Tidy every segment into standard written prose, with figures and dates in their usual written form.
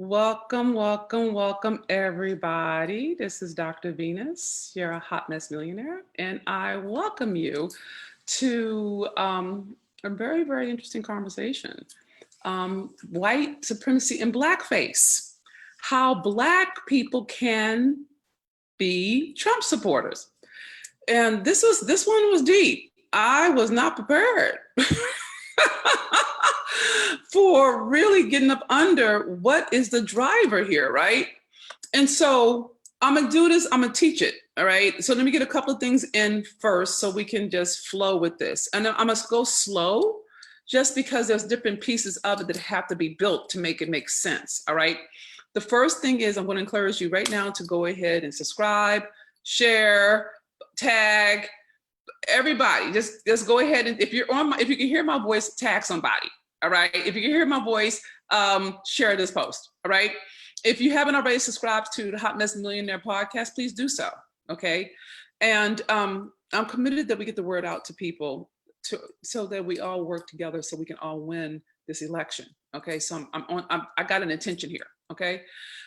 Welcome, welcome, welcome, everybody. This is Dr. Venus. You're a hot mess millionaire, and I welcome you to a very, very interesting conversation. White supremacy and blackface. How Black people can be Trump supporters. And this one was deep. I was not prepared. For really getting up under what is the driver here, right? And so I'm gonna do this, I'm gonna teach it, all right? So let me get a couple of things in first so we can just flow with this. And I'm gonna go slow just because there's different pieces of it that have to be built to make it make sense, all right? The first thing is I'm gonna encourage you right now to go ahead and subscribe, share, tag, everybody. Just go ahead and if you can hear my voice, tag somebody. All right. If you can hear my voice, share this post. All right. If you haven't already subscribed to the Hot Mess Millionaire podcast, please do so. Okay. And I'm committed that we get the word out to people so that we all work together so we can all win this election. Okay. So I got an intention here. Okay.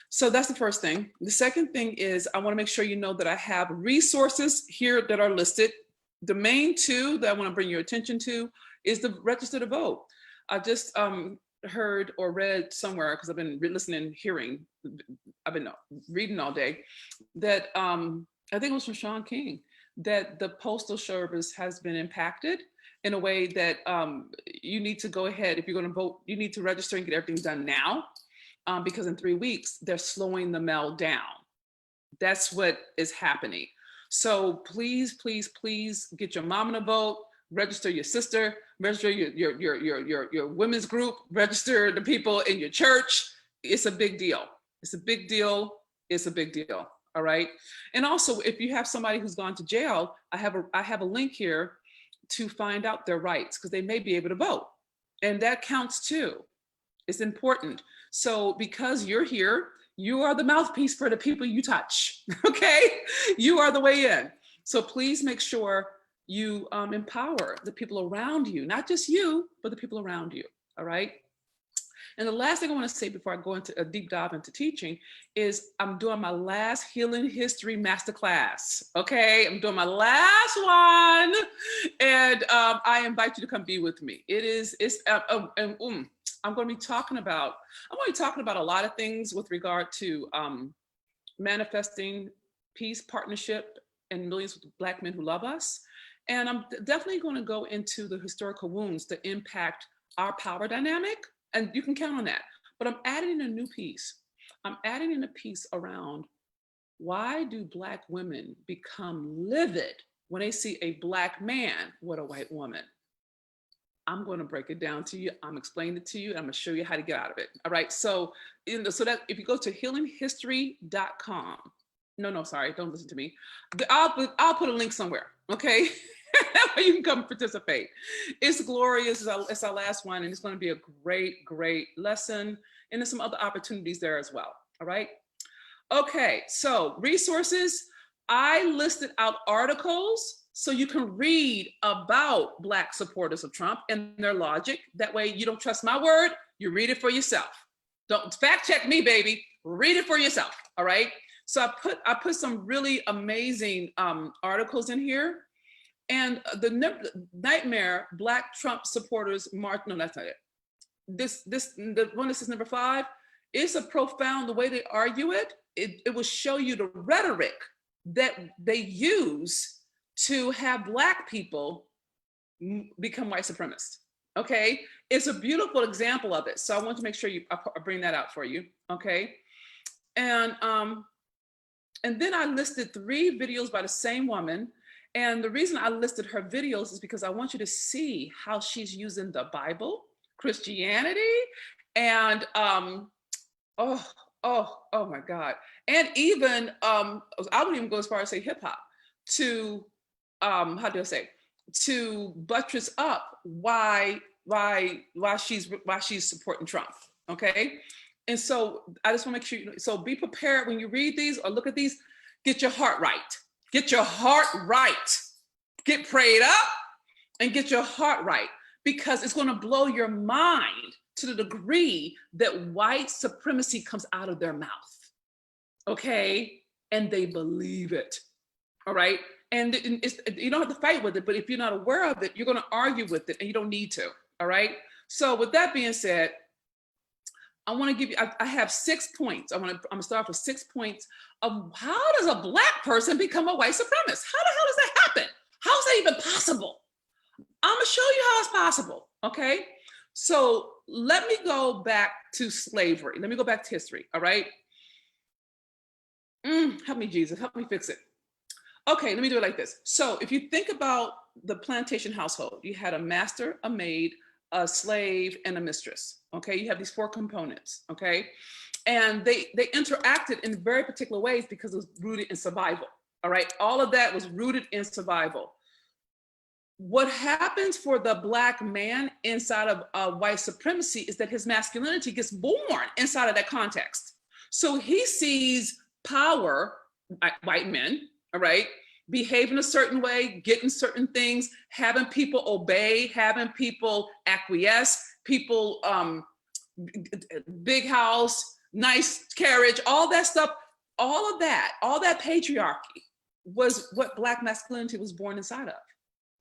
So that's the first thing. The second thing is I want to make sure you know that I have resources here that are listed. The main two that I want to bring your attention to is the register to vote. I just heard or read somewhere, because I've been listening, hearing, I've been reading all day, that I think it was from Sean King, that the postal service has been impacted in a way that you need to go ahead, if you're going to vote, you need to register and get everything done now, because in 3 weeks, they're slowing the mail down. That's what is happening. So please, please, please get your mom to vote, register your sister, register your women's group, register the people in your church. It's a big deal. It's a big deal. It's a big deal. All right. And also, if you have somebody who's gone to jail, I have a link here to find out their rights, because they may be able to vote. And that counts too. It's important. So because you're here, you are the mouthpiece for the people you touch. Okay. You are the way in. So please make sure you empower the people around you, not just you, but the people around you, all right? And the last thing I want to say before I go into a deep dive into teaching is I'm doing my last Healing History Masterclass, okay? I'm doing my last one, and I invite you to come be with me. I'm going to be talking about a lot of things with regard to manifesting peace, partnership, and millions of Black men who love us. And I'm definitely going to go into the historical wounds that impact our power dynamic, and you can count on that. But I'm adding in a new piece. I'm adding in a piece around why do Black women become livid when they see a Black man with a white woman? I'm going to break it down to you. I'm explaining it to you. And I'm going to show you how to get out of it. All right. So that if you go to healinghistory.com, sorry, don't listen to me. I'll put a link somewhere. Okay. That way you can come participate. It's glorious. It's our last one, and it's going to be a great, great lesson. And there's some other opportunities there as well. All right. Okay. So resources, I listed out articles so you can read about Black supporters of Trump and their logic. That way you don't trust my word. You read it for yourself. Don't fact check me, baby. Read it for yourself. All right. So I put some really amazing articles in here. And the nightmare Black Trump supporters march. No, that's not it. The one that says number 5 is a profound, the way they argue it. It will show you the rhetoric that they use to have Black people become white supremacists. Okay, it's a beautiful example of it. So I want to make sure I bring that out for you. Okay, and then I listed 3 videos by the same woman. And the reason I listed her videos is because I want you to see how she's using the Bible, Christianity, and oh my God. And even, I wouldn't even go as far as say hip hop to, to buttress up why she's supporting Trump, okay? And so I just wanna make sure, so be prepared when you read these or look at these, get your heart right. Get your heart right. Get prayed up and get your heart right, because it's going to blow your mind to the degree that white supremacy comes out of their mouth, okay? And they believe it, all right? And you don't have to fight with it, but if you're not aware of it, you're gonna argue with it, and you don't need to, all right? So with that being said, I wanna give you, I have 6 points. I'm gonna start with 6 points of how does a Black person become a white supremacist? How the hell does that happen? How is that even possible? I'm gonna show you how it's possible, okay? So let me go back to slavery. Let me go back to history, all right? Help me, Jesus, help me fix it. Okay, let me do it like this. So if you think about the plantation household, you had a master, a maid, a slave, and a mistress, okay? You have these 4 components, okay? And they interacted in very particular ways because it was rooted in survival, all right? All of that was rooted in survival. What happens for the Black man inside of white supremacy is that his masculinity gets born inside of that context. So he sees power, white men, all right, behaving a certain way, getting certain things, having people obey, having people acquiesce, people, big house, nice carriage, all that stuff, all of that, all that patriarchy was what Black masculinity was born inside of.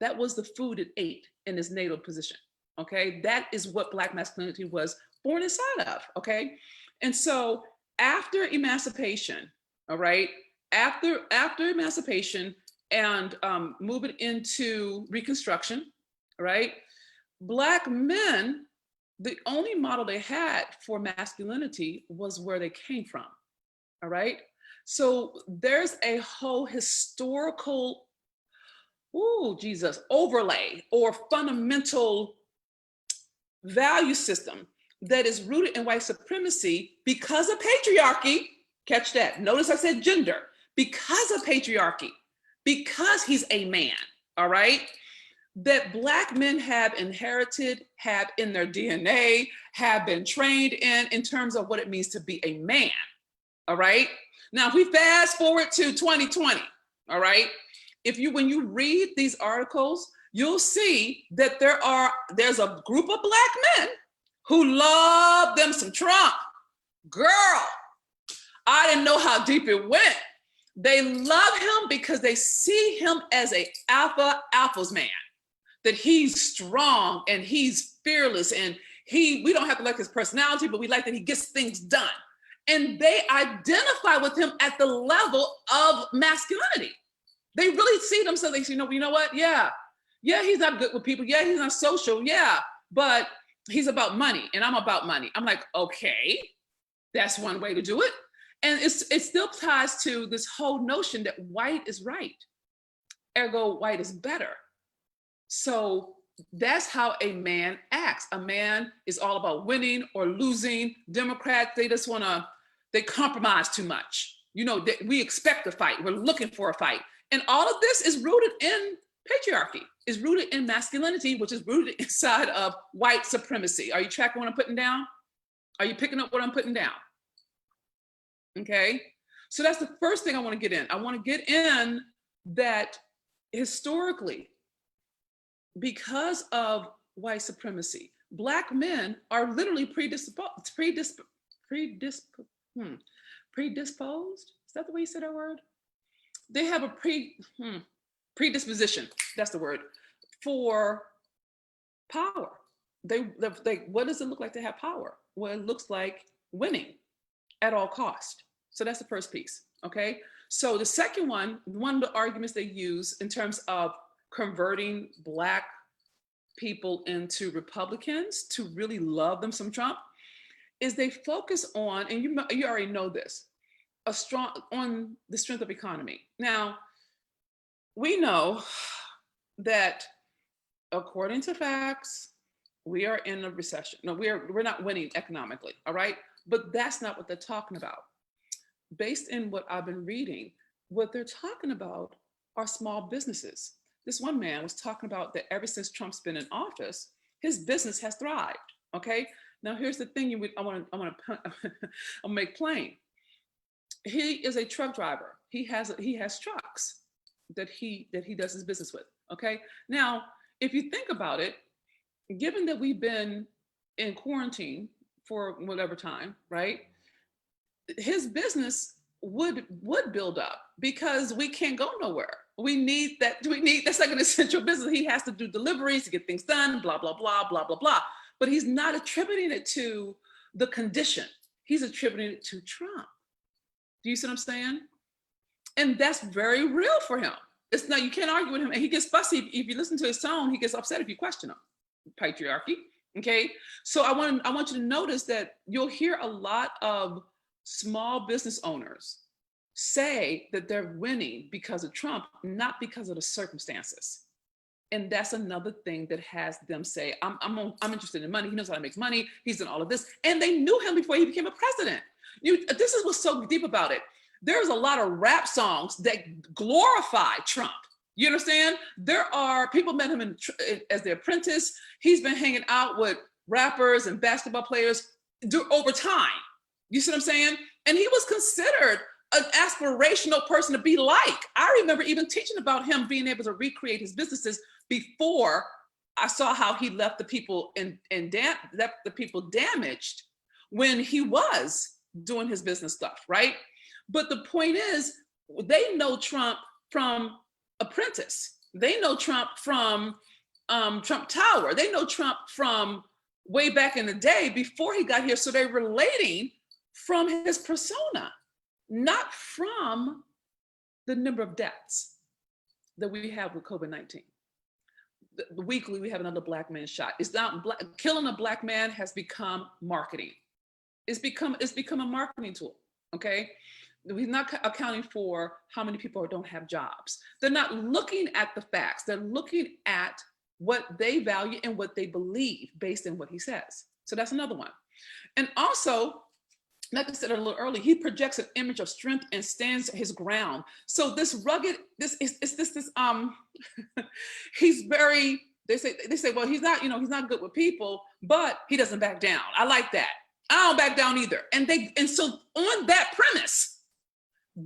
That was the food it ate in its natal position, okay? That is what Black masculinity was born inside of, okay? And so after emancipation, all right, after emancipation and moving into Reconstruction, right, Black men, the only model they had for masculinity was where they came from, all right? So there's a whole historical overlay or fundamental value system that is rooted in white supremacy because of patriarchy. Catch that. Notice I said gender. Because of patriarchy, because he's a man, all right? That Black men have inherited, have in their DNA, have been trained in terms of what it means to be a man, all right? Now, if we fast forward to 2020, all right? When you read these articles, you'll see that there's a group of Black men who love them some Trump. Girl, I didn't know how deep it went. They love him because they see him as a alpha's man, that he's strong and he's fearless and we don't have to like his personality, but we like that he gets things done. And they identify with him at the level of masculinity. They really see themselves, they say, you know what? Yeah, he's not good with people. Yeah, he's not social. Yeah, but he's about money and I'm about money. I'm like, okay, that's one way to do it. And it still ties to this whole notion that white is right, ergo white is better. So that's how a man acts. A man is all about winning or losing. Democrats, they compromise too much. You know, we expect a fight. We're looking for a fight. And all of this is rooted in patriarchy, is rooted in masculinity, which is rooted inside of white supremacy. Are you tracking what I'm putting down? Are you picking up what I'm putting down? Okay, so that's the first thing I want to get in. I want to get in that historically, because of white supremacy, Black men are literally predisposed. Is that the way you say that word? They have a predisposition, that's the word, for power. What does it look like to have power? Well, it looks like winning at all cost. So that's the first piece, okay? So the second one of the arguments they use in terms of converting Black people into Republicans to really love them some Trump is they focus on, and you already know this, on the strength of economy. Now, we know that according to facts, we are in a recession. No, we're not winning economically, all right? But that's not what they're talking about. Based in what I've been reading, what they're talking about are small businesses. This one man was talking about that ever since Trump's been in office, his business has thrived, okay? Now here's the thing I want to make plain. He is a truck driver. He has trucks that he does his business with, okay? Now, if you think about it, given that we've been in quarantine for whatever time, right? His business would build up because we can't go nowhere. We need that's like an essential business. He has to do deliveries to get things done, blah, blah, blah, blah, blah, blah. But he's not attributing it to the condition. He's attributing it to Trump. Do you see what I'm saying? And that's very real for him. It's not, you can't argue with him. And he gets fussy. If you listen to his tone, he gets upset if you question him. Patriarchy. Okay. So I want you to notice that you'll hear a lot of small business owners say that they're winning because of Trump, not because of the circumstances. And that's another thing that has them say, I'm interested in money. He knows how to make money. He's done all of this. And they knew him before he became a president. This is what's so deep about it. There's a lot of rap songs that glorify Trump. You understand? There are people met him as their apprentice. He's been hanging out with rappers and basketball players over time. You see what I'm saying? And he was considered an aspirational person to be like. I remember even teaching about him being able to recreate his businesses before I saw how he left the people left the people damaged when he was doing his business stuff, right? But the point is, they know Trump from Apprentice. They know Trump from Trump Tower. They know Trump from way back in the day before he got here. So they're relating from his persona, not from the number of deaths that we have with COVID-19. Weekly, we have another Black man shot. It's not killing a Black man has become marketing. It's become a marketing tool, okay? We're not accounting for how many people don't have jobs. They're not looking at the facts. They're looking at what they value and what they believe based on what he says. So that's another one. And also, like I said a little earlier, he projects an image of strength and stands his ground. So this rugged, he's very, they say, well, he's not good with people, but he doesn't back down. I like that. I don't back down either. And so on that premise,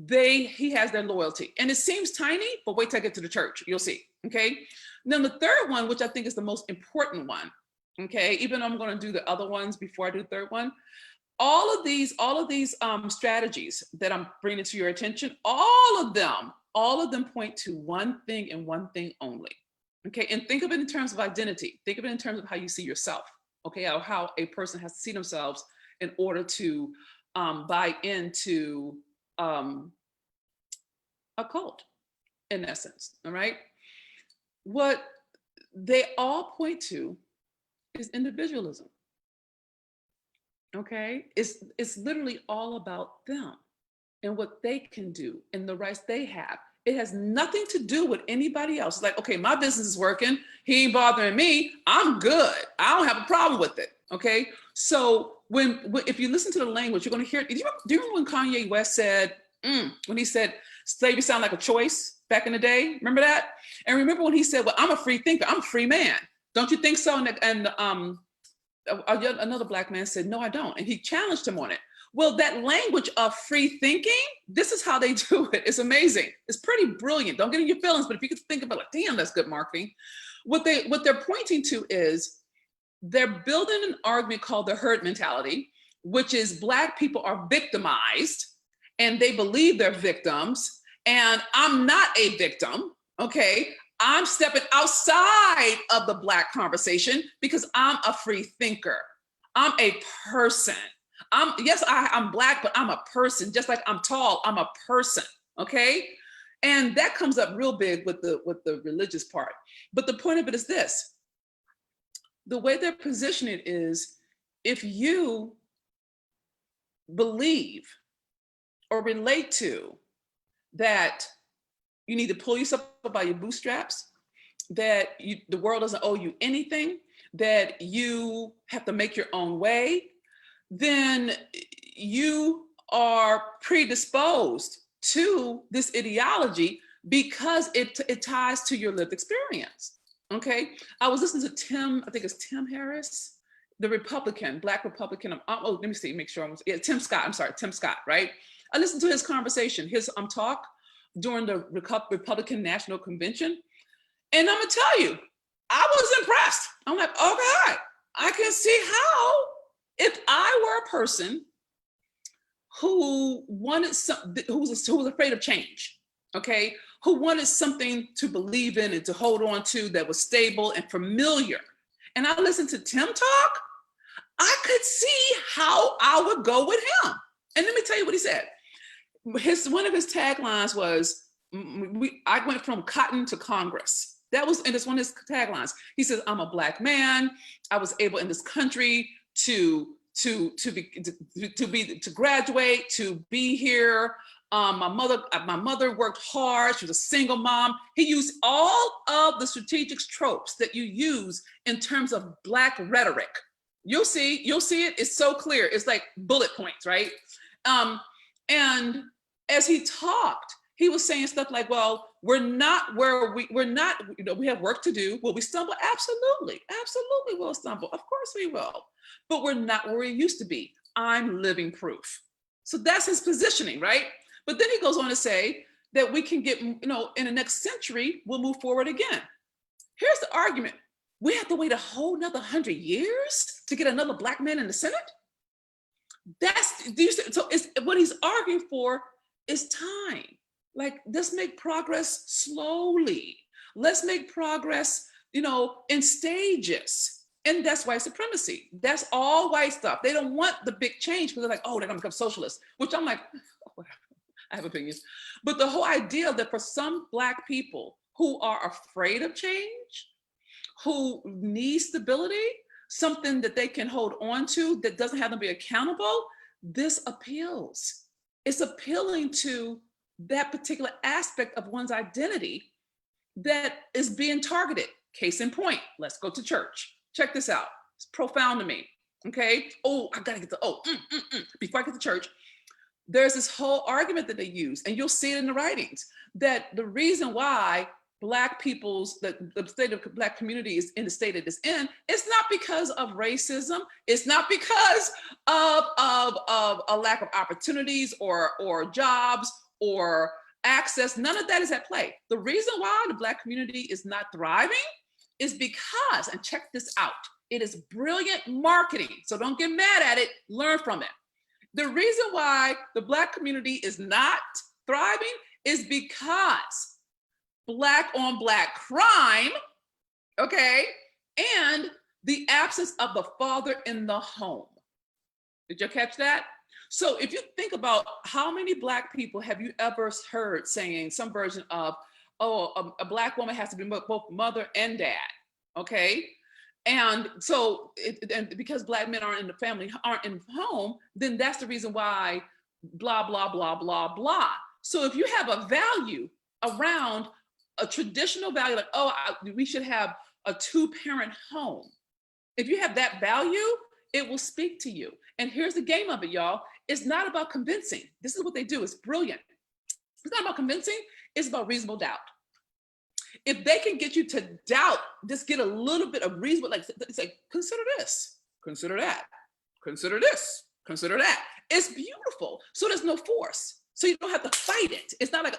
he has their loyalty. And it seems tiny, but wait till I get to the church, you'll see, okay? Then the third one, which I think is the most important one, okay? Even though I'm gonna do the other ones before I do the third one, all of these strategies that I'm bringing to your attention, all of them point to one thing and one thing only, okay? And think of it in terms of identity. Think of it in terms of how you see yourself, okay? Or how a person has to see themselves in order to buy into a cult, in essence, all right? What they all point to is individualism. Okay, it's literally all about them and what they can do and the rights they have. It has nothing to do with anybody else. It's like, okay, my business is working. He ain't bothering me. I'm good. I don't have a problem with it. Okay, so if you listen to the language, you're going to hear. Do you remember when Kanye West said when he said slavery sound like a choice back in the day? Remember that? And remember when he said, "Well, I'm a free thinker. I'm a free man. Don't you think so?" And another Black man said, "No, I don't." And he challenged him on it. Well, that language of free thinking, this is how they do it. It's amazing. It's pretty brilliant. Don't get in your feelings, but if you could think about it, damn, that's good marketing. What they're pointing to is they're building an argument called the herd mentality, which is Black people are victimized and they believe they're victims. And I'm not a victim, okay? I'm stepping outside of the Black conversation because I'm a free thinker. I'm a person. I'm Black, but I'm a person. Just like I'm tall, I'm a person, okay? And that comes up real big with the religious part. But the point of it is this. The way they're positioning it is, if you believe or relate to that you need to pull yourself up by your bootstraps, that the world doesn't owe you anything, that you have to make your own way, then you are predisposed to this ideology because it ties to your lived experience, okay? I was listening to Tim Harris, the Republican, Black Republican, let me see, make sure Tim Scott, right? I listened to his conversation, his talk during the Republican National Convention. And I'm gonna tell you, I was impressed. I'm like, okay, I can see how, if I were a person who wanted who was afraid of change, okay, who wanted something to believe in and to hold on to that was stable and familiar, and I listened to Tim talk, I could see how I would go with him. And let me tell you what he said. One of his taglines was, I went from cotton to Congress. That was, and it's one of his taglines. He says, I'm a Black man. I was able in this country to graduate, to be here. My mother worked hard. She was a single mom. He used all of the strategic tropes that you use in terms of Black rhetoric. You'll see it. It's so clear. It's like bullet points, right? And as he talked, he was saying stuff like, well, we're not, we have work to do. Will we stumble? Absolutely we'll stumble. Of course we will. But we're not where we used to be. I'm living proof. So that's his positioning, right? But then he goes on to say that we can get, in the next century, we'll move forward again. Here's the argument. We have to wait a whole nother 100 years to get another Black man in the Senate? So what he's arguing for is time. Like, let's make progress slowly. Let's make progress, in stages. And that's white supremacy. That's all white stuff. They don't want the big change because they're like, oh, they're gonna become socialists, which I'm like, oh, I have opinions. But the whole idea that for some Black people who are afraid of change, who need stability, something that they can hold on to that doesn't have them be accountable, this appeals. It's appealing to that particular aspect of one's identity that is being targeted. Case in point, let's go to church. Check this out. It's profound to me, okay? Oh, I gotta get before I get to church, there's this whole argument that they use, and you'll see it in the writings, that the reason why Black people's, the state of Black community is in the state it is in, it's not because of racism. It's not because of a lack of opportunities or jobs or access. None of that is at play. The reason why the Black community is not thriving is because, and check this out, it is brilliant marketing. So don't get mad at it, learn from it. The reason why the Black community is not thriving is because Black on Black crime, okay, and the absence of the father in the home. Did you catch that? So if you think about how many Black people have you ever heard saying some version of, oh, a Black woman has to be both mother and dad, okay? And so, and because Black men aren't in the family, aren't in the home, then that's the reason why blah, blah, blah, blah, blah. So if you have a value around a traditional value, like, oh, we should have a two-parent home. If you have that value, it will speak to you. And here's the game of it, y'all. It's not about convincing. This is what they do. It's brilliant. It's not about convincing. It's about reasonable doubt. If they can get you to doubt, just get a little bit of reasonable, like, say, consider this, consider that, consider this, consider that. It's beautiful. So there's no force. So you don't have to fight it. It's not like,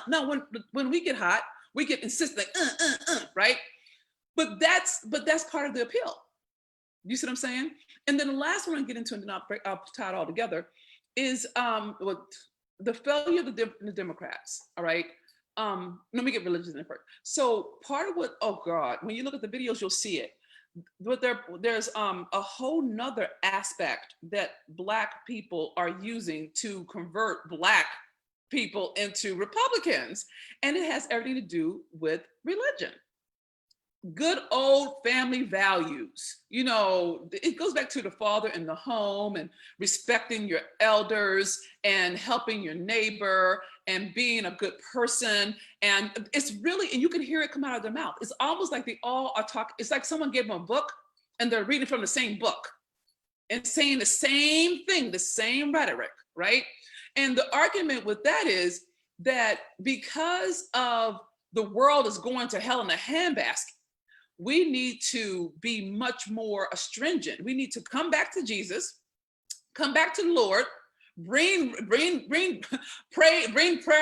No, when we get hot, we get insistent, like, right? But that's part of the appeal. You see what I'm saying? And then the last one I get into, and then I'll tie it all together, is the failure of the Democrats, all right? Let me get religious in first. So part of what, oh God, when you look at the videos, you'll see it. But there's a whole nother aspect that Black people are using to convert Black people into Republicans. And it has everything to do with religion. Good old family values. It goes back to the father in the home and respecting your elders and helping your neighbor and being a good person. And it's really, and you can hear it come out of their mouth. It's almost like they all are talking. It's like someone gave them a book and they're reading from the same book and saying the same thing, the same rhetoric, right? And the argument with that is that because of the world is going to hell in a handbasket, we need to be much more astringent. We need to come back to Jesus, come back to the Lord, bring prayer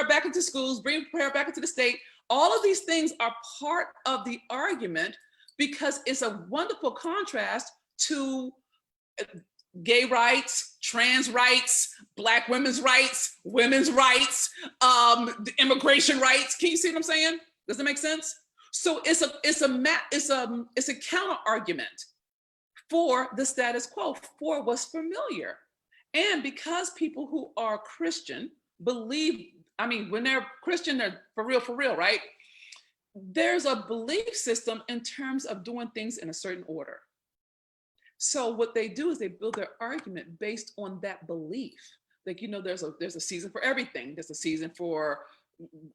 back into schools, bring prayer back into the state. All of these things are part of the argument because it's a wonderful contrast to gay rights, trans rights, Black women's rights, immigration rights. Can you see what I'm saying? Does that make sense? So it's a counter argument for the status quo, for what's familiar. And because people who are Christian believe, I mean, when they're Christian, they're for real, right? There's a belief system in terms of doing things in a certain order. So what they do is they build their argument based on that belief. Like, there's a season for everything. There's a season for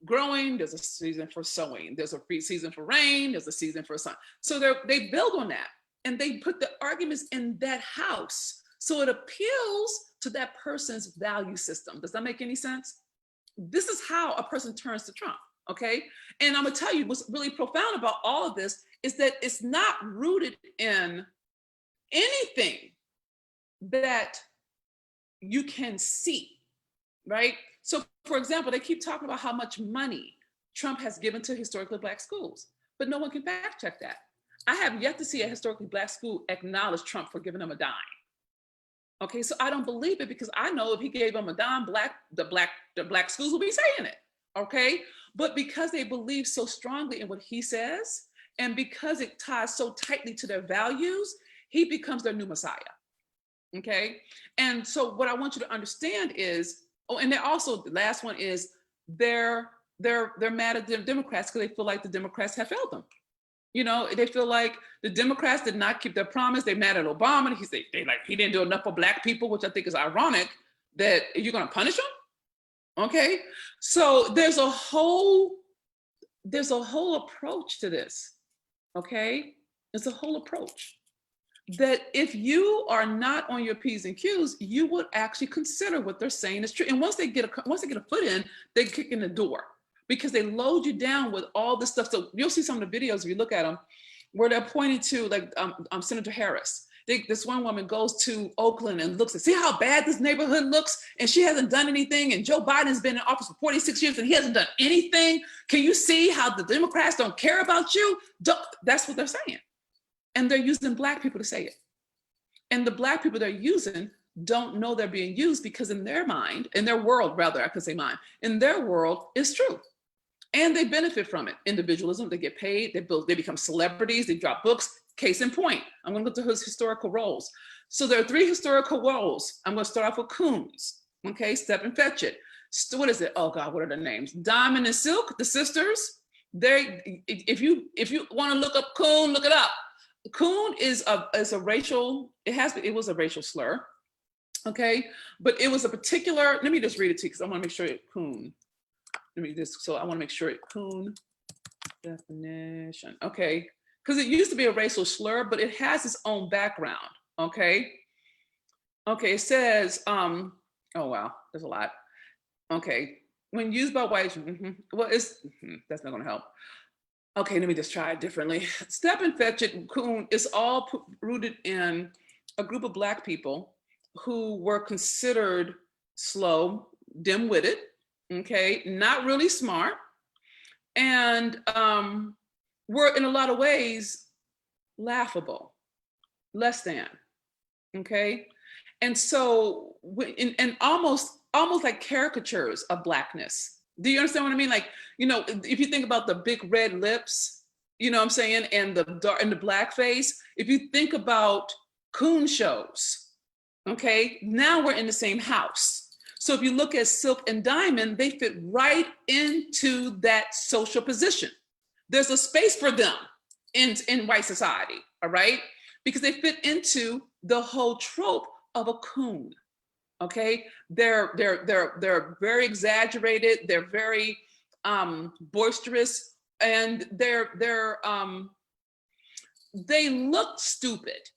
growing, there's a season for sowing, there's a season for rain, there's a season for sun. So they build on that, and they put the arguments in that house. So it appeals to that person's value system. Does that make any sense? This is how a person turns to Trump, okay? And I'm gonna tell you what's really profound about all of this is that it's not rooted in anything that you can see, right? So for example, they keep talking about how much money Trump has given to historically Black schools, but no one can fact check that. I have yet to see a historically Black school acknowledge Trump for giving them a dime. Okay, so I don't believe it, because I know if he gave them a dime, the black schools will be saying it, okay? But because they believe so strongly in what he says, and because it ties so tightly to their values, he becomes their new Messiah, okay? And so what I want you to understand is, and they're also, the last one is, they're mad at the Democrats because they feel like the Democrats have failed them. They feel like the Democrats did not keep their promise. They're mad at Obama. He didn't do enough for Black people, which I think is ironic that you're going to punish them. Okay, so there's a whole approach to this. Okay, it's a whole approach that if you are not on your P's and Q's, you would actually consider what they're saying is true. And once they get a foot in, they kick in the door, because they load you down with all this stuff. So you'll see some of the videos, if you look at them, where they're pointing to, like, Senator Harris. This one woman goes to Oakland and looks and see how bad this neighborhood looks, and she hasn't done anything. And Joe Biden's been in office for 46 years and he hasn't done anything. Can you see how the Democrats don't care about you? That's what they're saying. And they're using Black people to say it. And the Black people they're using don't know they're being used, because in their mind, in their world, rather, I could say mine, in their world, it's true. And they benefit from it. Individualism, they get paid, they become celebrities, they drop books. Case in point, I'm gonna look to his historical roles. So there are 3 historical roles. I'm gonna start off with Coons, okay, Step and Fetch It. What is it? Oh God, what are their names? Diamond and Silk, the sisters. If you wanna look up Coon, look it up. Coon is a racial, it was a racial slur, okay? But it was a particular, let me just read it to you, because I wanna make sure Coon. I want to make sure Coon definition, okay? Because it used to be a racial slur, but it has its own background, okay? Okay, it says, oh wow, there's a lot. Okay, when used by whites, well, that's not gonna help. Okay, let me just try it differently. Step and Fetch It, Coon, is all rooted in a group of Black people who were considered slow, dim-witted, okay, not really smart, and were in a lot of ways laughable, less than, okay? And so, and almost like caricatures of Blackness. Do you understand what I mean? Like, if you think about the big red lips, you know what I'm saying, and the blackface, if you think about Coon shows, okay, now we're in the same house. So if you look at Silk and Diamond, they fit right into that social position. There's a space for them in white society, all right? Because they fit into the whole trope of a coon, okay? They're very exaggerated, they're very boisterous, and they look stupid.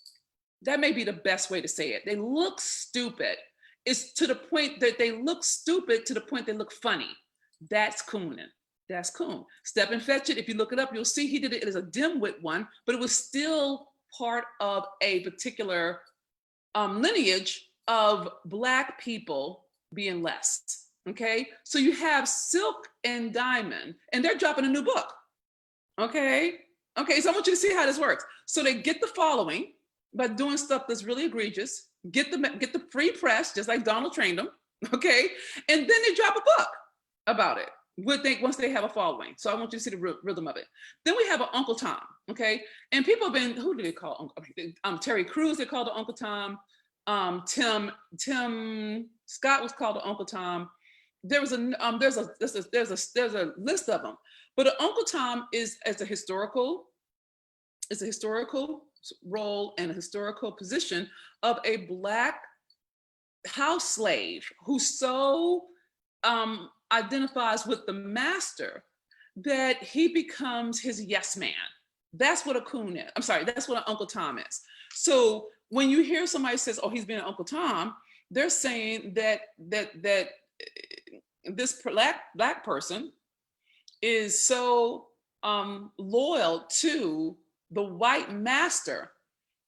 That may be the best way to say it. They look stupid. It's to the point that they look stupid to the point they look funny. That's cooning. That's Coon. Step and Fetch It, if you look it up, you'll see he did it as a dimwit one, but it was still part of a particular lineage of Black people being less, okay? So you have Silk and Diamond, and they're dropping a new book, okay? Okay, so I want you to see how this works. So they get the following by doing stuff that's really egregious, get the free press, just like Donald trained them, okay? And then they drop a book about it once they have a following. So I want you to see the rhythm of it. Then we have an Uncle Tom, okay? And people have been, who do they call Uncle? Terry Crews, they called the Uncle Tom. Tim Scott was called the Uncle Tom. There's a list of them. But an Uncle Tom is a historical role and a historical position of a Black house slave who so identifies with the master that he becomes his yes man. That's what a coon is. I'm sorry, that's what an Uncle Tom is. So when you hear somebody says, "Oh, he's being an Uncle Tom," they're saying that this black person is so loyal to the white master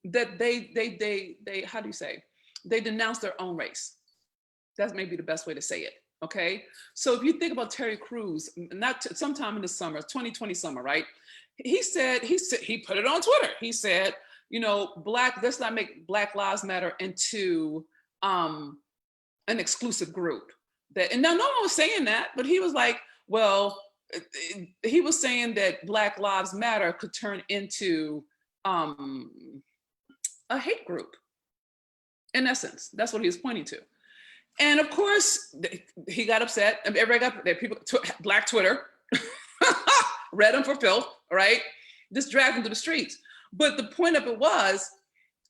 that they how do you say, they denounce their own race. That's maybe the best way to say it. Okay, so if you think about Terry Crews, sometime in the summer, 2020 summer, right? He put it on Twitter. He said, you know, let's not make Black Lives Matter into an exclusive group. And now no one was saying that, but he was like, well, he was saying that Black Lives Matter could turn into a hate group. In essence, that's what he was pointing to. And of course, he got upset. Everybody got that. People, Black Twitter, read him for filth, right? Just dragged him to the streets. But the point of it was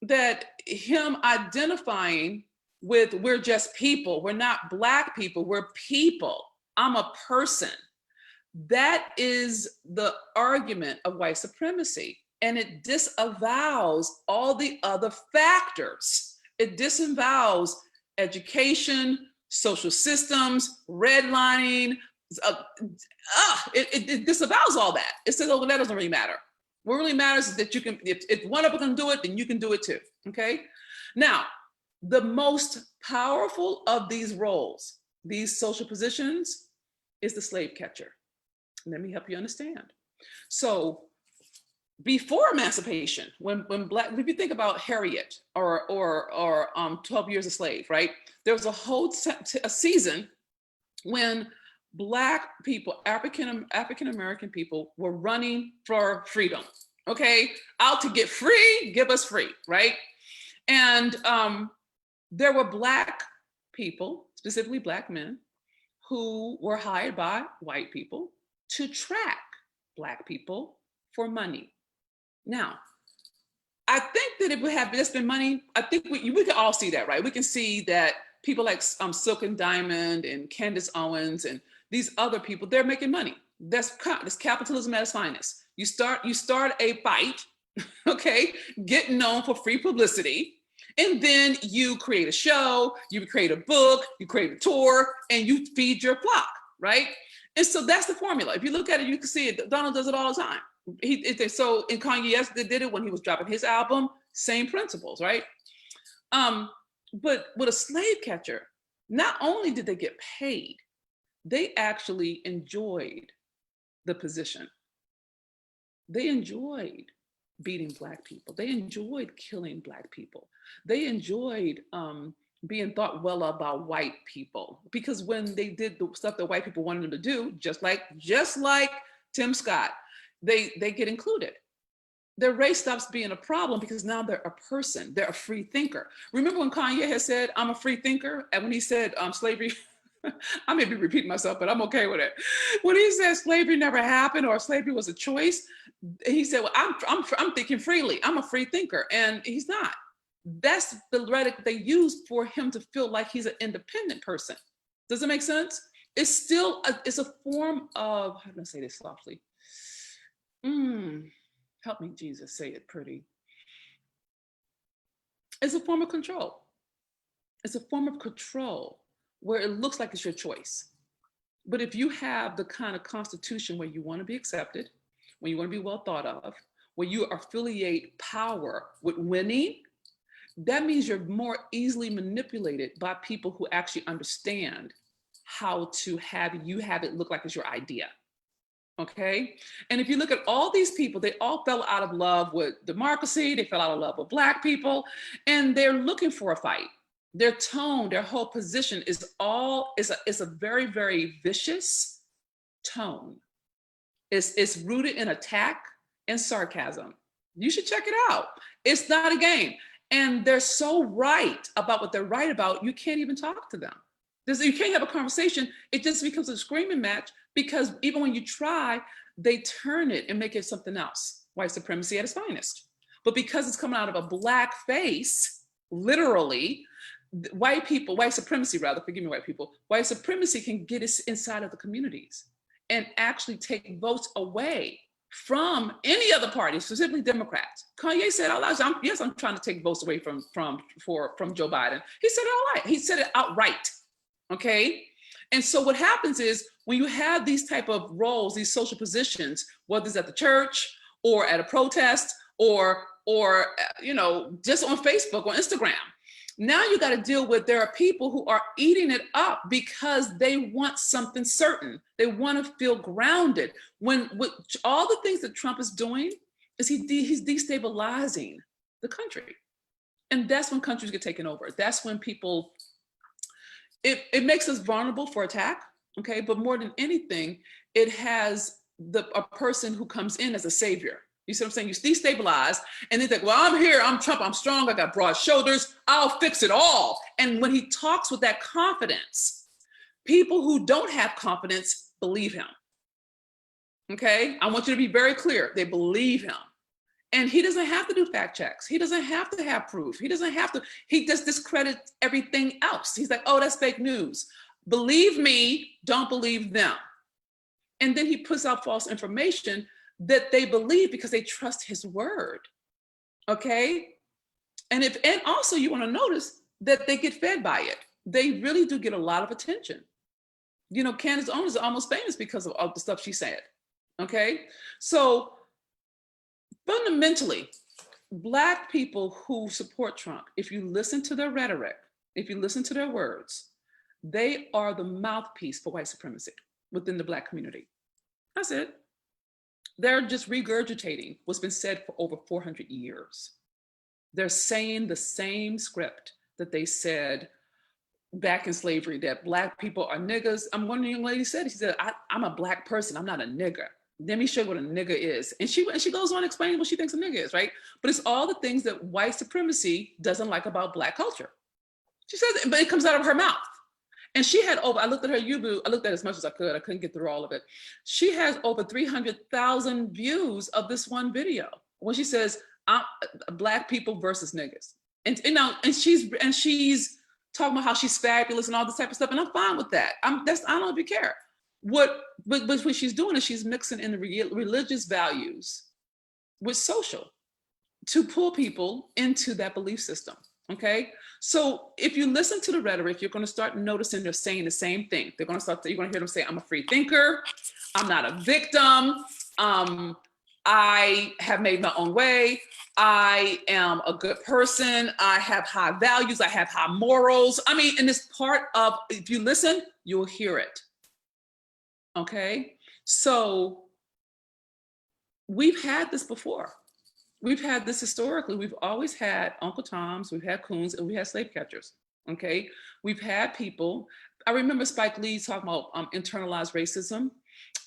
that him identifying with, we're just people. We're not Black people. We're people. I'm a person. That is the argument of white supremacy. And it disavows all the other factors. It disavows education, social systems, redlining. It disavows all that. It says, oh, well, that doesn't really matter. What really matters is that you can, if one of them can do it, then you can do it too, okay? Now, the most powerful of these roles, these social positions, is the slave catcher. Let me help you understand. So before emancipation, if you think about Harriet or 12 Years a Slave, right? There was a whole a season when Black people, African American people, were running for freedom. Okay, out to get free, give us free, right? And there were Black people, specifically Black men, who were hired by white people to track Black people for money. Now, I think that if we have just been money, I think we can all see that, right? We can see that people like Silk and Diamond and Candace Owens and these other people, they're making money. That's capitalism at its finest. You start a fight, okay, get known for free publicity, and then you create a show, you create a book, you create a tour, and you feed your flock, right? And so that's the formula. If you look at it, you can see it. Donald does it all the time. So in Kanye West did it when he was dropping his album, same principles, right? But with a slave catcher, not only did they get paid, they actually enjoyed the position. They enjoyed beating Black people. They enjoyed killing Black people. They enjoyed being thought well of by white people, because when they did the stuff that white people wanted them to do, just like Tim Scott, they get included. Their race stops being a problem because now they're a person. They're a free thinker. Remember when Kanye had said, "I'm a free thinker," and when he said slavery, I may be repeating myself, but I'm okay with it. When he said slavery never happened or slavery was a choice, he said, "Well, I'm thinking freely. I'm a free thinker," and he's not. That's the rhetoric they use for him to feel like he's an independent person. Does it make sense? It's still it's a form of, how do I say this softly? Help me, Jesus, say it pretty. It's a form of control. It's a form of control where it looks like it's your choice. But if you have the kind of constitution where you want to be accepted, when you want to be well thought of, where you affiliate power with winning, that means you're more easily manipulated by people who actually understand how to have it look like it's your idea. Okay. And if you look at all these people, they all fell out of love with democracy. They fell out of love with Black people, and they're looking for a fight. Their tone, their whole position is a very, very vicious tone. It's rooted in attack and sarcasm. You should check it out. It's not a game. And they're so right about what they're right about, you can't even talk to them. You can't have a conversation. It just becomes a screaming match, because even when you try, they turn it and make it something else. White supremacy at its finest. But because it's coming out of a Black face, literally, white supremacy rather, forgive me, white people, white supremacy can get us inside of the communities and actually take votes away from any other party, specifically Democrats. Kanye said out loud, yes, I'm trying to take votes away from Joe Biden. He said it all right. He said it outright. Okay. And so what happens is, when you have these type of roles, these social positions, whether it's at the church or at a protest or just on Facebook or Instagram, now you got to deal with, there are people who are eating it up because they want something certain. They want to feel grounded. When all the things that Trump is doing is he's destabilizing the country. And that's when countries get taken over. That's when people, it makes us vulnerable for attack. Okay, but more than anything, it has a person who comes in as a savior. You see what I'm saying? You destabilize, and they think, well, I'm here, I'm Trump, I'm strong, I got broad shoulders, I'll fix it all. And when he talks with that confidence, people who don't have confidence believe him. Okay, I want you to be very clear. They believe him. And he doesn't have to do fact checks. He doesn't have to have proof. He just discredits everything else. He's like, oh, that's fake news. Believe me, don't believe them. And then he puts out false information that they believe because they trust his word. Okay? And also you want to notice that they get fed by it. They really do get a lot of attention. Candace Owens is almost famous because of the stuff she said. Okay? So fundamentally, Black people who support Trump, if you listen to their rhetoric, if you listen to their words, they are the mouthpiece for white supremacy within the Black community. That's it. They're just regurgitating what's been said for over 400 years. They're saying the same script that they said back in slavery, that Black people are niggas. One young lady said, she said, I'm a Black person, I'm not a nigger. Let me show you what a nigger is. And she goes on explaining what she thinks a nigger is, right? But it's all the things that white supremacy doesn't like about Black culture. She says it, but it comes out of her mouth. And she had I looked at her YouTube, I looked at as much as I could. I couldn't get through all of it. She has over 300,000 views of this one video when she says, Black people versus niggas. And she's talking about how she's fabulous and all this type of stuff. And I'm fine with that. I don't know if you care. But what she's doing is she's mixing in the religious values with social to pull people into that belief system. Okay, so if you listen to the rhetoric, you're going to start noticing they're saying the same thing. You're going to hear them say, I'm a free thinker, I'm not a victim, I have made my own way, I am a good person, I have high values, I have high morals. I mean, and it's part of, if you listen, you'll hear it. Okay, so we've had this before. We've had this historically. We've always had Uncle Toms, we've had coons, and we had slave catchers. Okay, we've had people. I remember Spike Lee talking about internalized racism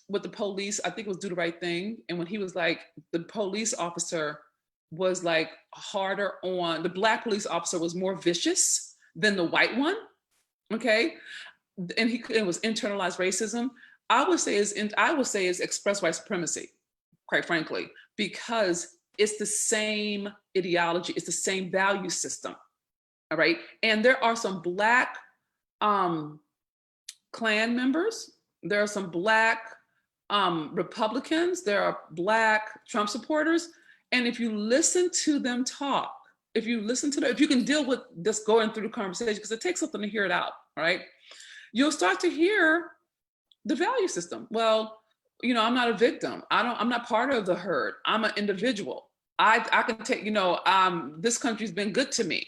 with the police. I think it was Do the Right Thing, and when he was like, the police officer was like harder on the Black police officer, was more vicious than the white one. Okay, and it was internalized racism. I would say is express white supremacy, quite frankly, because it's the same ideology, it's the same value system, all right? And there are some Black Klan members, there are some Black Republicans, there are Black Trump supporters, and if you listen to them talk, if you can deal with this going through the conversation, because it takes something to hear it out, all right? You'll start to hear the value system. Well, I'm not a victim. I'm not part of the herd. I'm an individual. I can take, this country's been good to me.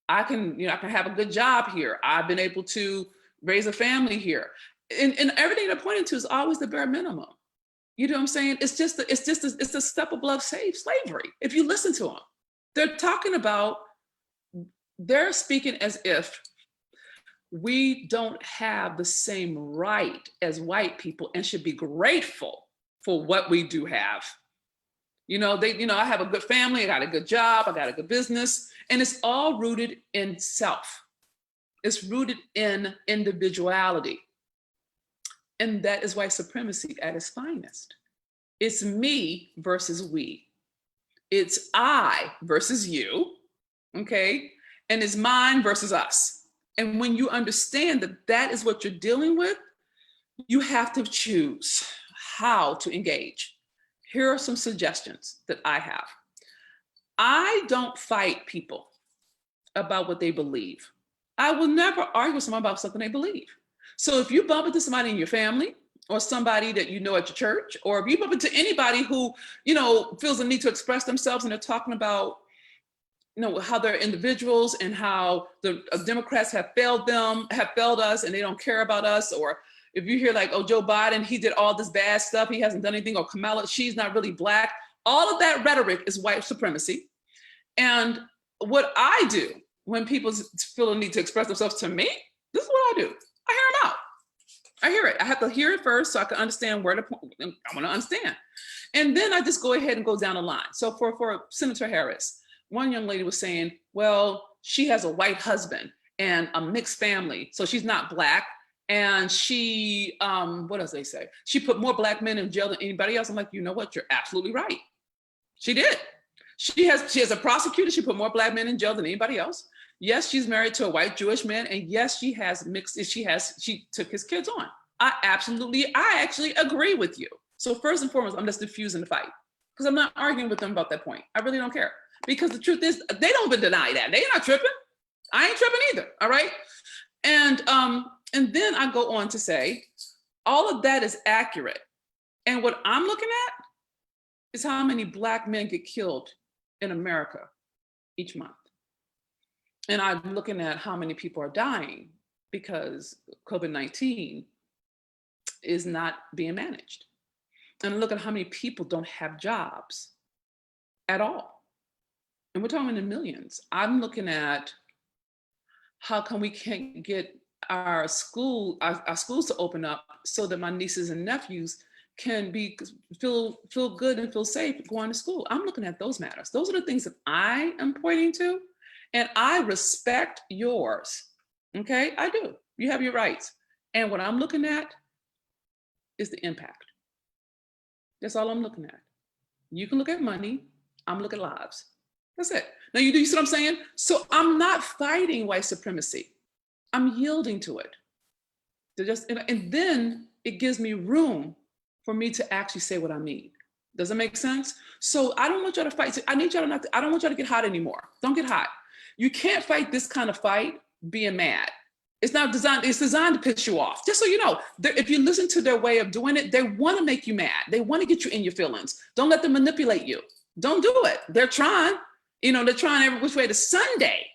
I can have a good job here. I've been able to raise a family here. And everything they're pointing to is always the bare minimum. You know what I'm saying? It's a step above slavery. If you listen to them, they're speaking as if we don't have the same right as white people and should be grateful for what we do have. I have a good family, I got a good job, I got a good business, and it's all rooted in self. It's rooted in individuality. And that is white supremacy at its finest. It's me versus we. It's I versus you, okay? And it's mine versus us. And when you understand that that is what you're dealing with, you have to choose how to engage. Here are some suggestions that I have. I don't fight people about what they believe. I will never argue with someone about something they believe. So if you bump into somebody in your family or somebody that you know at your church, or if you bump into anybody who, feels the need to express themselves and they're talking about, how they're individuals and how the Democrats have failed us and they don't care about us, or if you hear like, oh, Joe Biden, he did all this bad stuff, he hasn't done anything, or Kamala, she's not really Black, all of that rhetoric is white supremacy. And what I do when people feel the need to express themselves to me, this is what I do. I hear them out. I hear it. I have to hear it first so I can understand where to point. I want to understand. And then I just go ahead and go down the line. So for Senator Harris, one young lady was saying, well, she has a white husband and a mixed family, so she's not Black. And she, what else they say? She put more Black men in jail than anybody else. I'm like, you know what? You're absolutely right. She did. She has a prosecutor. She put more Black men in jail than anybody else. Yes, she's married to a white Jewish man. And yes, she took his kids on. I actually agree with you. So first and foremost, I'm just diffusing the fight because I'm not arguing with them about that point. I really don't care, because the truth is they don't even deny that. They're not tripping. I ain't tripping either. All right. And then I go on to say, all of that is accurate. And what I'm looking at is how many Black men get killed in America each month. And I'm looking at how many people are dying because COVID-19 is not being managed. And look at how many people don't have jobs at all. And we're talking in millions. I'm looking at how come we can't get our schools to open up so that my nieces and nephews can feel good and feel safe going to school. I'm looking at those matters. Those are the things that I am pointing to, and I respect yours. Okay, I do. You have your rights. And what I'm looking at is the impact. That's all I'm looking at. You can look at money, I'm looking at lives. That's it. Now you see what I'm saying? So I'm not fighting white supremacy. I'm yielding to it. And then it gives me room for me to actually say what I need. Does that make sense? So I don't want y'all to fight. I don't want y'all to get hot anymore. Don't get hot. You can't fight this kind of fight being mad. It's designed to piss you off. Just so you know, if you listen to their way of doing it, they want to make you mad. They want to get you in your feelings. Don't let them manipulate you. Don't do it. They're trying. They're trying every which way to Sunday.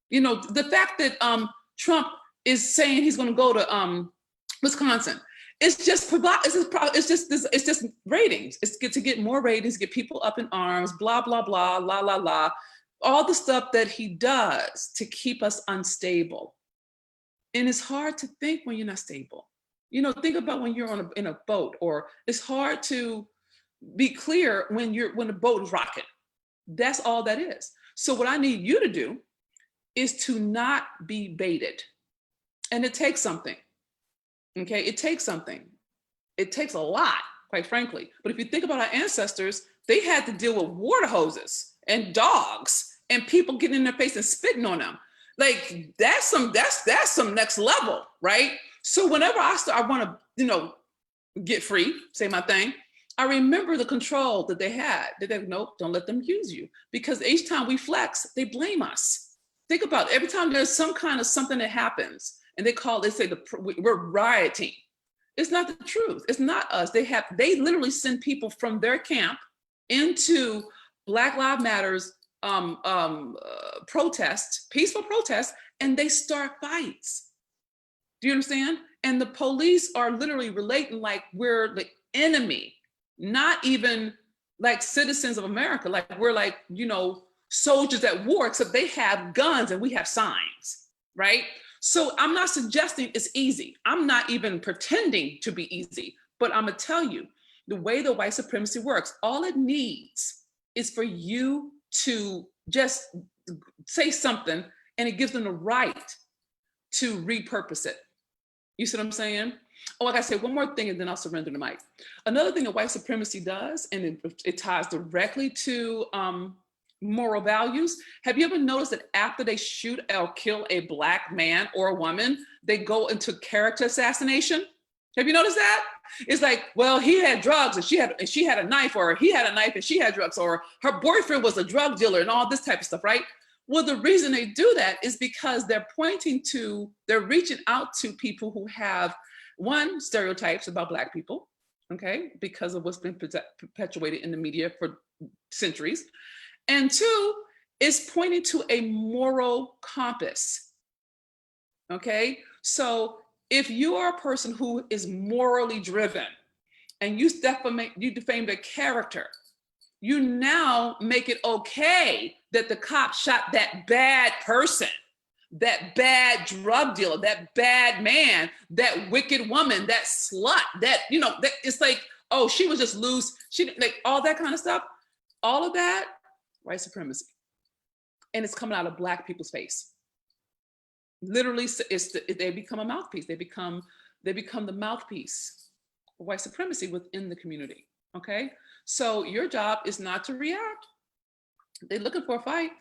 The fact that Trump is saying he's going to go to Wisconsin. It's just ratings. It's to get more ratings, get people up in arms, blah, blah, blah, la, la, la. All the stuff that he does to keep us unstable. And it's hard to think when you're not stable. Think about when you're in a boat, or it's hard to be clear when the boat is rocking. That's all that is. So what I need you to do is to not be baited. And it takes something. Okay, it takes something. It takes a lot, quite frankly. But if you think about our ancestors, they had to deal with water hoses and dogs and people getting in their face and spitting on them. Like that's some next level, right? So whenever I want to, get free, say my thing, I remember the control that they had. Nope, don't let them use you. Because each time we flex, they blame us. Think about it. Every time there's some kind of something that happens, and they say we're rioting. It's not the truth. It's not us. They literally send people from their camp into Black Lives Matters protests, peaceful protests, and they start fights. Do you understand? And the police are literally relating like we're the enemy. not even like citizens of America. Like we're like, you know, soldiers at war, except they have guns and we have signs, right? So I'm not suggesting it's easy. I'm not even pretending to be easy, but I'm gonna tell you the way the white supremacy works, all it needs is for you to just say something and it gives them the right to repurpose it. You see what I'm saying? Oh, I gotta say one more thing and then I'll surrender the mic. Another thing that white supremacy does, and it ties directly to moral values. Have you ever noticed that after they shoot or kill a Black man or a woman, they go into character assassination? Have you noticed that? It's like, well, he had drugs and she had a knife, or he had a knife and she had drugs, or her boyfriend was a drug dealer and all this type of stuff, right? Well, the reason they do that is because they're reaching out to people who have, one, stereotypes about Black people, okay, because of what's been perpetuated in the media for centuries. And two, is pointing to a moral compass, okay? So if you are a person who is morally driven and you defame their character, you now make it okay that the cop shot that bad person, that bad drug dealer, that bad man, that wicked woman, that slut, that, you know, that it's like, oh, she was just loose. She, like, all that kind of stuff. All of that, white supremacy. And it's coming out of Black people's face. Literally, they become a mouthpiece. They become the mouthpiece of white supremacy within the community, okay? So your job is not to react. They're looking for a fight.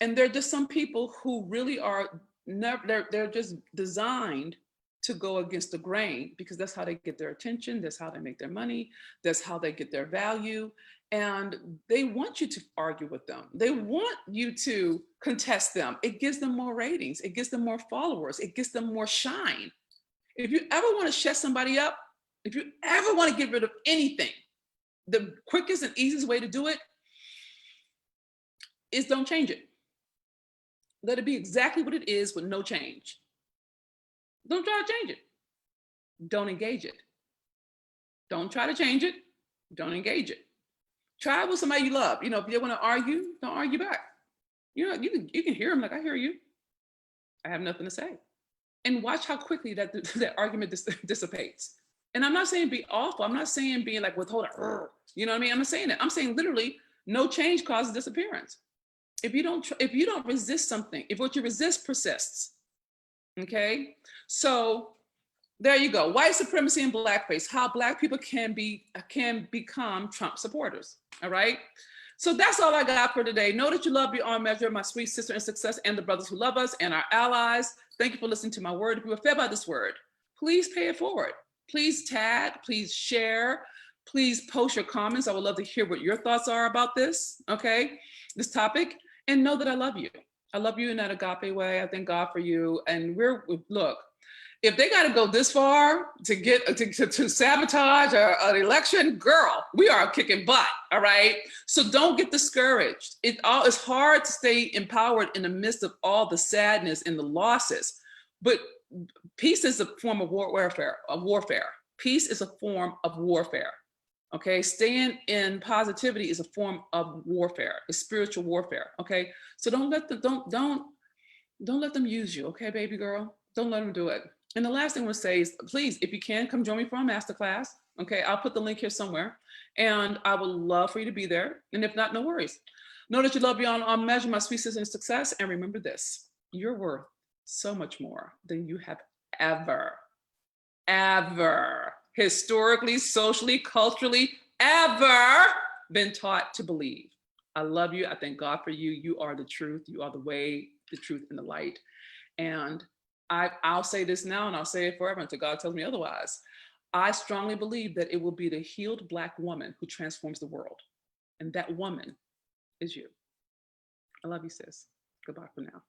And they're just some people who really are, they're just designed to go against the grain, because that's how they get their attention, that's how they make their money, that's how they get their value. And they want you to argue with them. They want you to contest them. It gives them more ratings. It gives them more followers. It gives them more shine. If you ever want to shut somebody up, if you ever want to get rid of anything, the quickest and easiest way to do it is don't change it. Let it be exactly what it is with no change. Don't try to change it. Don't engage it. Don't try to change it. Don't engage it. Try with somebody you love. You know, if they want to argue, don't argue back. You know, you can hear them like, I hear you. I have nothing to say. And watch how quickly that argument dissipates. And I'm not saying be awful. I'm not saying being like withholding. You know what I mean? I'm not saying that. I'm saying literally no change causes disappearance. If you don't resist something, if what you resist persists, okay? So there you go. White supremacy and blackface, how Black people can become Trump supporters, all right? So that's all I got for today. Know that you love beyond measure, my sweet sister in success, and the brothers who love us and our allies. Thank you for listening to my word. If you were fed by this word, please pay it forward. Please tag, please share, please post your comments. I would love to hear what your thoughts are about this, okay? This topic, and know that I love you. I love you in that agape way. I thank God for you. And look, if they got to go this far to get to sabotage an election, girl, we are kicking butt. All right. So don't get discouraged. It's hard to stay empowered in the midst of all the sadness and the losses. But peace is a form of warfare. Peace is a form of warfare. Okay, staying in positivity is a form of warfare. It's spiritual warfare. Okay, so don't let them use you. Okay, baby girl, don't let them do it. And the last thing I want to say is, please, if you can, come join me for a masterclass. Okay, I'll put the link here somewhere, and I would love for you to be there. And if not, no worries. Know that you love beyond all measure, my sweet sister in success, and remember this: you're worth so much more than you have ever historically, socially, culturally, ever been taught to believe. I love you. I thank God for you. You are the truth. You are the way, the truth, and the light. And I'll say this now, and I'll say it forever until God tells me otherwise. I strongly believe that it will be the healed Black woman who transforms the world. And that woman is you. I love you, sis. Goodbye for now.